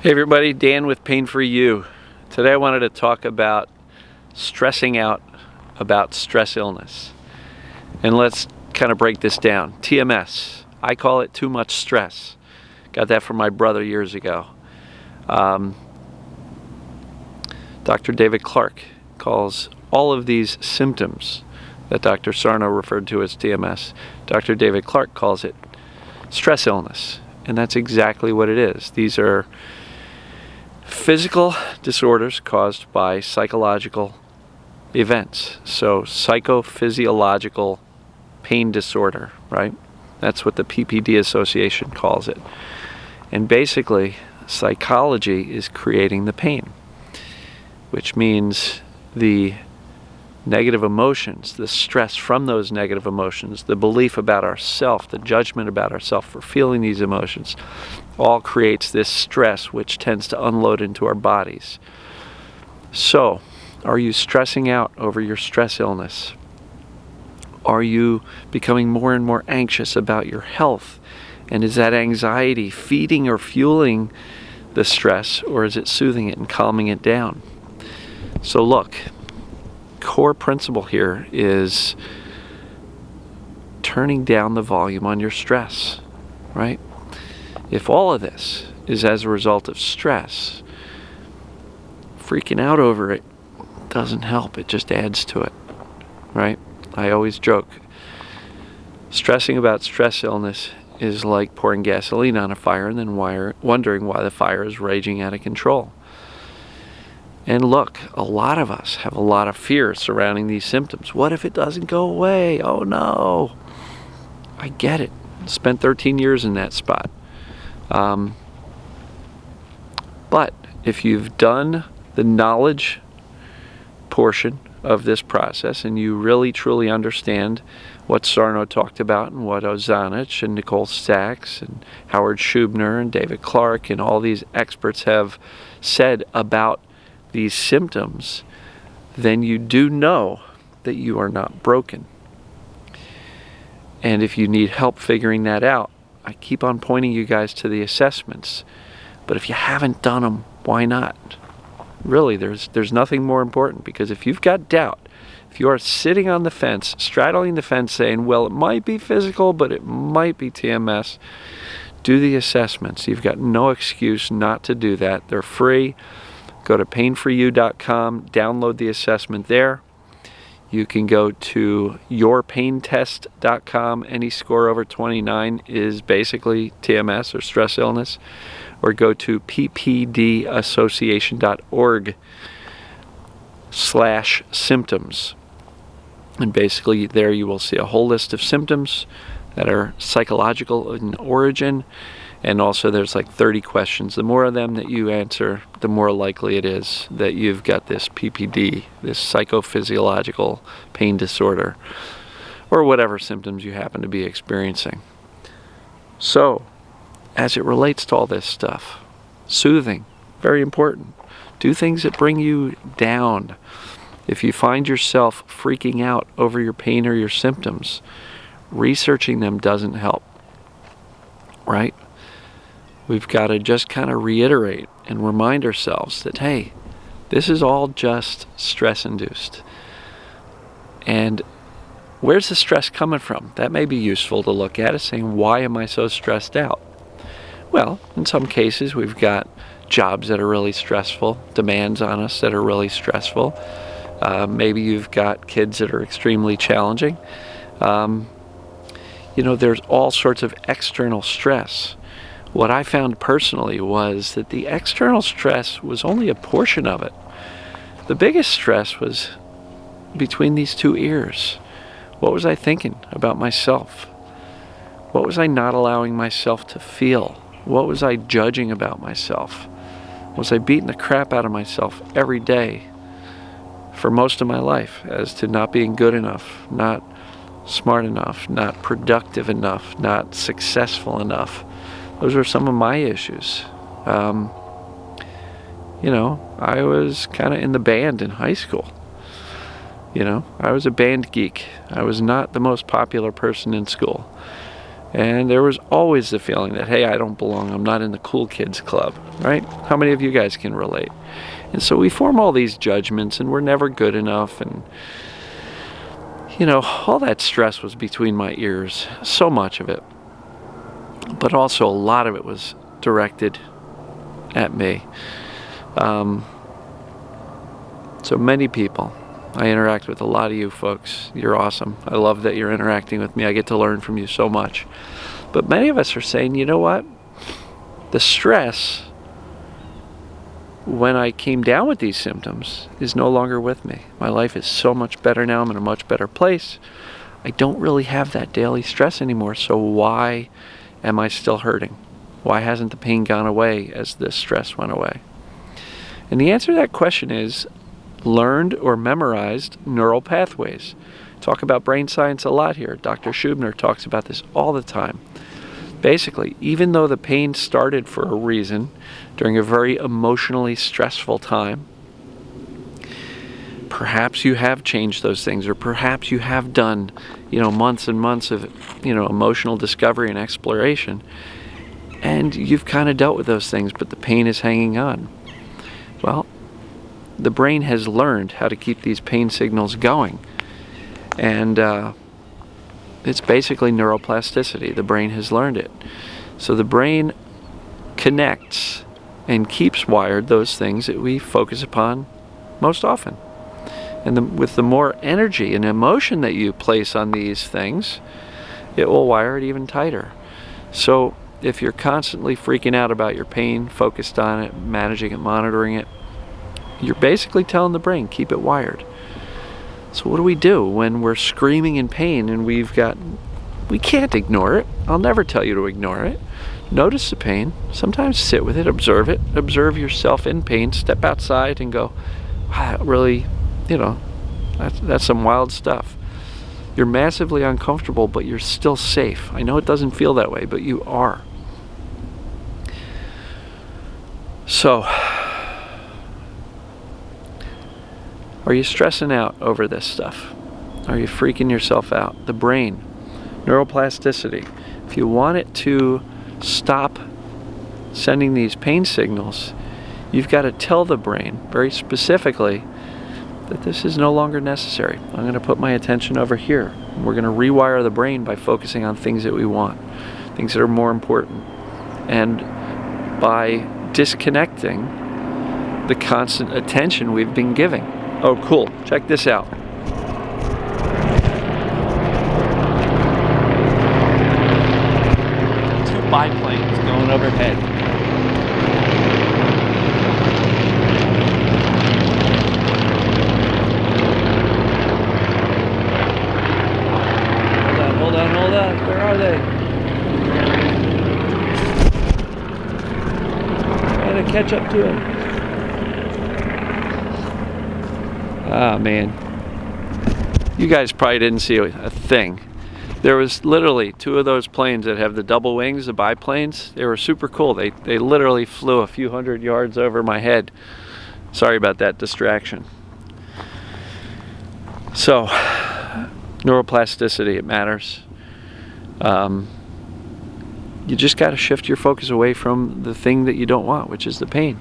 Hey everybody, Dan with Pain For You. Today I wanted to talk about stressing out about stress illness. And let's kind of break this down. TMS, I call it too much stress. Got that from my brother years ago. Dr. David Clark calls all of these symptoms that Dr. Sarno referred to as TMS, Dr. David Clark calls it stress illness. And that's exactly what it is. These are physical disorders caused by psychological events. So psychophysiological pain disorder, right? That's what the PPD Association calls it. And basically, psychology is creating the pain, which means the negative emotions, the stress from those negative emotions, the belief about ourself, the judgment about ourself for feeling these emotions, all creates this stress which tends to unload into our bodies. So, are you stressing out over your stress illness? Are you becoming more and more anxious about your health? And is that anxiety feeding or fueling the stress, or is it soothing it and calming it down? So look, core principle here is turning down the volume on your stress, right? If all of this is as a result of stress, freaking out over it doesn't help. It just adds to it, right? I always joke, stressing about stress illness is like pouring gasoline on a fire and then wondering why the fire is raging out of control. And look, a lot of us have a lot of fear surrounding these symptoms. What if it doesn't go away? Oh no. I get it. Spent 13 years in that spot. But if you've done the knowledge portion of this process and you really truly understand what Sarno talked about and what Ozanich and Nicole Sachs and Howard Schubner and David Clark and all these experts have said about these symptoms, then you do know that you are not broken. And if you need help figuring that out, I keep on pointing you guys to the assessments. But if you haven't done them, why not? Really, there's nothing more important, because if you've got doubt, if you are sitting on the fence, straddling the fence saying, well, it might be physical, but it might be TMS, do the assessments. You've got no excuse not to do that. They're free. Go to painforyou.com, download the assessment there. You can go to yourpaintest.com. Any score over 29 is basically TMS or stress illness. Or go to ppdassociation.org/symptoms. And basically there you will see a whole list of symptoms that are psychological in origin. And also there's like 30 questions. The more of them that you answer, the more likely it is that you've got this PPD, this psychophysiological pain disorder, or whatever symptoms you happen to be experiencing. So, as it relates to all this stuff, soothing, very important. Do things that bring you down. If you find yourself freaking out over your pain or your symptoms, researching them doesn't help, right? We've got to just kind of reiterate and remind ourselves that, hey, this is all just stress-induced. And where's the stress coming from? That may be useful to look at, is saying, why am I so stressed out? Well, in some cases, we've got jobs that are really stressful, demands on us that are really stressful. Maybe you've got kids that are extremely challenging. There's all sorts of external stress. What I found personally was that the external stress was only a portion of it. The biggest stress was between these two ears. What was I thinking about myself? What was I not allowing myself to feel? What was I judging about myself? Was I beating the crap out of myself every day for most of my life as to not being good enough, not smart enough, not productive enough, not successful enough? Those are some of my issues. I was kind of in the band in high school. I was a band geek. I was not the most popular person in school. And there was always the feeling that, hey, I don't belong, I'm not in the cool kids club, right? How many of you guys can relate? And so we form all these judgments, and we're never good enough, and all that stress was between my ears, so much of it. But also a lot of it was directed at me. So many people. I interact with a lot of you folks. You're awesome. I love that you're interacting with me. I get to learn from you so much. But many of us are saying, you know what? The stress, when I came down with these symptoms, is no longer with me. My life is so much better now. I'm in a much better place. I don't really have that daily stress anymore. So why am I still hurting? Why hasn't the pain gone away as this stress went away? And the answer to that question is learned or memorized neural pathways. Talk about brain science a lot here. Dr. Schubner talks about this all the time. Basically, even though the pain started for a reason during a very emotionally stressful time, perhaps you have changed those things, or perhaps you have done, months and months of, emotional discovery and exploration, and you've kind of dealt with those things, but the pain is hanging on. Well, the brain has learned how to keep these pain signals going. And it's basically neuroplasticity. The brain has learned it. So the brain connects and keeps wired those things that we focus upon most often. And with the more energy and emotion that you place on these things, it will wire it even tighter. So if you're constantly freaking out about your pain, focused on it, managing it, monitoring it, you're basically telling the brain, keep it wired. So what do we do when we're screaming in pain and we can't ignore it. I'll never tell you to ignore it. Notice the pain. Sometimes sit with it, observe it. Observe yourself in pain. Step outside and go, wow, really, that's some wild stuff. You're massively uncomfortable, but you're still safe. I know it doesn't feel that way, but you are. So, are you stressing out over this stuff? Are you freaking yourself out? The brain, neuroplasticity. If you want it to stop sending these pain signals, you've got to tell the brain very specifically that this is no longer necessary. I'm going to put my attention over here. We're going to rewire the brain by focusing on things that we want, things that are more important, and by disconnecting the constant attention we've been giving. Oh, cool. Check this out. Two biplanes going overhead. Hold on. Where are they? Trying to catch up to them. Ah, man. You guys probably didn't see a thing. There was literally two of those planes that have the double wings, the biplanes. They were super cool. They literally flew a few hundred yards over my head. Sorry about that distraction. So, neuroplasticity, it matters. You just got to shift your focus away from the thing that you don't want, which is the pain.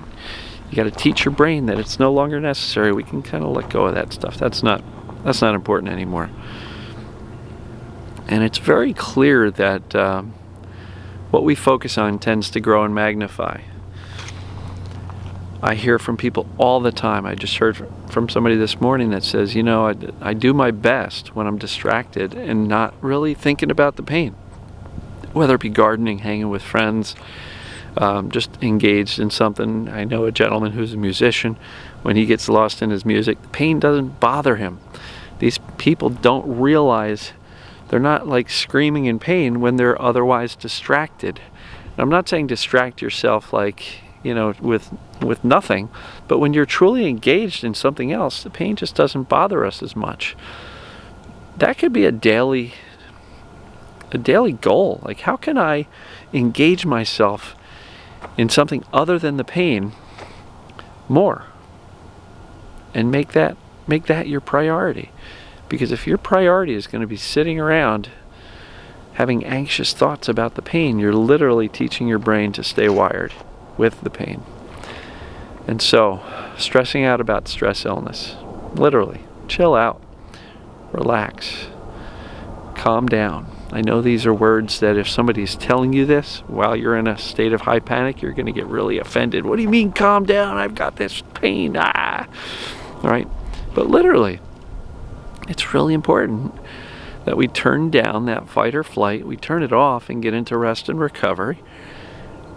You got to teach your brain that it's no longer necessary. We can kind of let go of that stuff. That's not important anymore. And it's very clear that what we focus on tends to grow and magnify. I hear from people all the time. I just heard from somebody this morning that says, I do my best when I'm distracted and not really thinking about the pain. Whether it be gardening, hanging with friends, just engaged in something. I know a gentleman who's a musician. When he gets lost in his music, the pain doesn't bother him. These people don't realize they're not like screaming in pain when they're otherwise distracted. And I'm not saying distract yourself like, with nothing, but when you're truly engaged in something else, the pain just doesn't bother us as much. That could be a daily goal. Like, how can I engage myself in something other than the pain more, and make that your priority? Because if your priority is going to be sitting around having anxious thoughts about the pain. You're literally teaching your brain to stay wired with the pain. And so, stressing out about stress illness, literally, chill out, relax, calm down. I know these are words that if somebody's telling you this while you're in a state of high panic, you're going to get really offended. What do you mean, calm down? I've got this pain. All right? But literally, it's really important that we turn down that fight or flight, we turn it off and get into rest and recovery.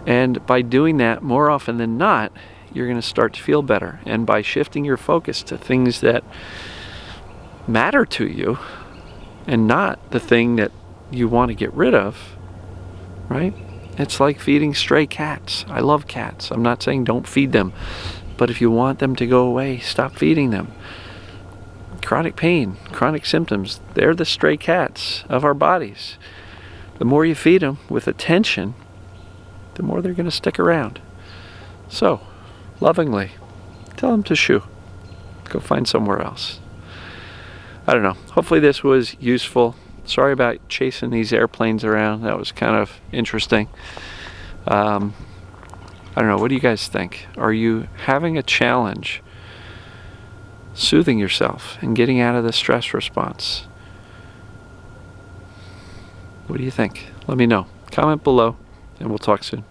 And by doing that, more often than not, you're going to start to feel better. And by shifting your focus to things that matter to you and not the thing that you want to get rid of, right? It's like feeding stray cats. I love cats. I'm not saying don't feed them, but if you want them to go away, stop feeding them. Chronic pain, chronic symptoms, they're the stray cats of our bodies. The more you feed them with attention, the more they're going to stick around. So, lovingly, tell them to shoo. Go find somewhere else. I don't know. Hopefully this was useful. Sorry about chasing these airplanes around. That was kind of interesting. I don't know. What do you guys think? Are you having a challenge soothing yourself and getting out of the stress response? What do you think? Let me know. Comment below, and we'll talk soon.